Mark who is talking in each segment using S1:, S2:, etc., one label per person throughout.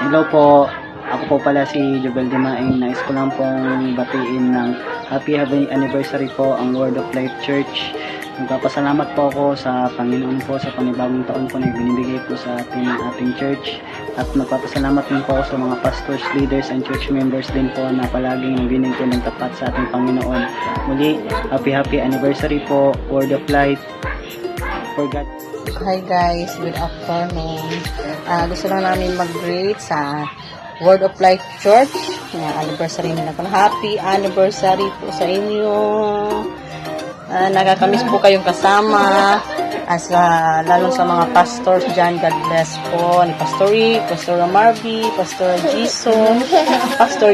S1: Hello po, ako po pala si Jobel Dimaing. Nais ko lang pong batiin ng happy anniversary po ang Word of Life Church. Nagpapasalamat po ako sa Panginoon po sa panibagong taon po na binibigay po sa ating church. At magpapasalamat din po ako sa mga pastors, leaders, and church members din po na palaging nagbibigay po ng tapat sa ating Panginoon. Muli, happy anniversary po, Word of Life. For God.
S2: Hi guys, good afternoon. Gusto lang namin mag-greet sa Word of Life Church. Anniversary nila po. Happy anniversary po sa inyo. Nakakamiss po kayong kasama. Lalo sa mga pastors dyan, God bless po. Ni Pastor Rick, Pastor Marby, Pastor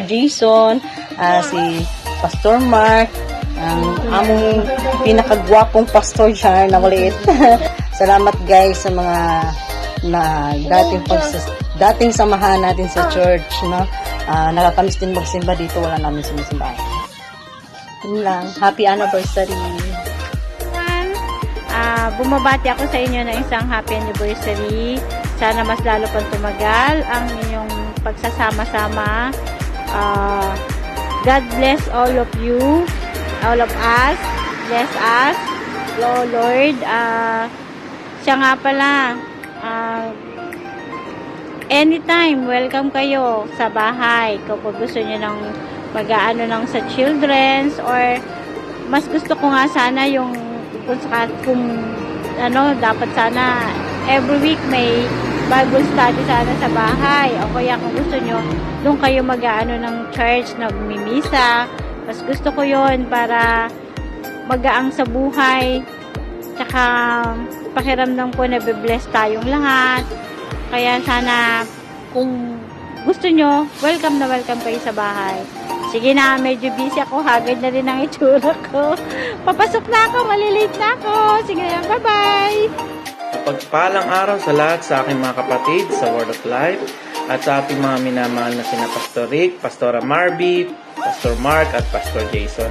S2: Jason, si Pastor Mark, ang among pinakagwapong pastor dyan na maliit. Salamat guys sa mga dating samahan natin sa church, no? Nakakamiss din magsimba dito, wala namin sumusimbahan. Yun lang. Happy anniversary.
S3: Bumabati ako sa inyo ng isang happy anniversary. Sana mas lalo pang tumagal ang inyong pagsasama-sama. God bless all of you, all of us. Bless us, Lord. Siya nga pala, anytime, welcome kayo sa bahay. Kapag gusto nyo ng mag-aano ng sa children's, or mas gusto ko nga sana yung kung dapat sana every week may Bible study sana sa bahay. O kaya kung gusto nyo, doon kayo mag-aano ng church, nagmimisa. Mas gusto ko yon para magaang sa buhay. Tsaka pakiramdam ko na be-bless tayong lahat. Kaya sana kung gusto nyo, welcome na welcome kayo sa bahay. Sige na, medyo busy ako. Hagad na rin ang itsura ko. Papasok na ako, malilate na ako. Sige na, bye-bye!
S4: Pagpalang araw sa lahat sa aking mga kapatid sa Word of Life at sa ating mga minamahal na sina Pastor Rick, Pastora Marby, Pastor Mark at Pastor Jason.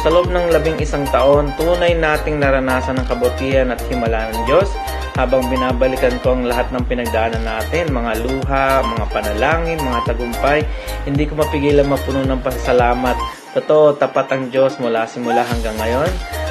S4: Sa loob ng 11 taon, tunay nating naranasan ng kabutihan at himala ng Diyos habang binabalikan ko ang lahat ng pinagdaanan natin, mga luha, mga panalangin, mga tagumpay. Hindi ko mapigilan mapuno ng pasasalamat. Totoo, tapat ang Diyos mula simula hanggang ngayon.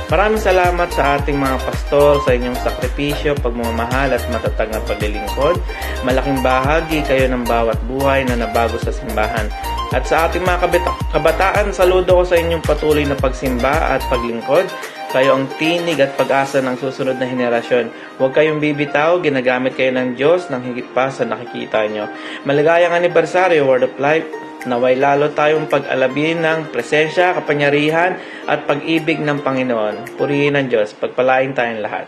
S4: Maraming salamat sa ating mga pastor sa inyong sakripisyo, pagmamahal at matatag na paglilingkod. Malaking bahagi kayo ng bawat buhay na nabago sa simbahan. At sa ating mga kabataan, saludo ko sa inyong patuloy na pagsimba at paglingkod. Kayo ang tinig at pag-asa ng susunod na henerasyon. Huwag kayong bibitaw, ginagamit kayo ng Diyos ng higit pa sa nakikita nyo. Maligayang anibersaryo, Word of Life. Naway lalo tayong pag-alabin ng presensya, kapangyarihan at pag-ibig ng Panginoon. Purihin ng Diyos. Pagpalain tayong lahat.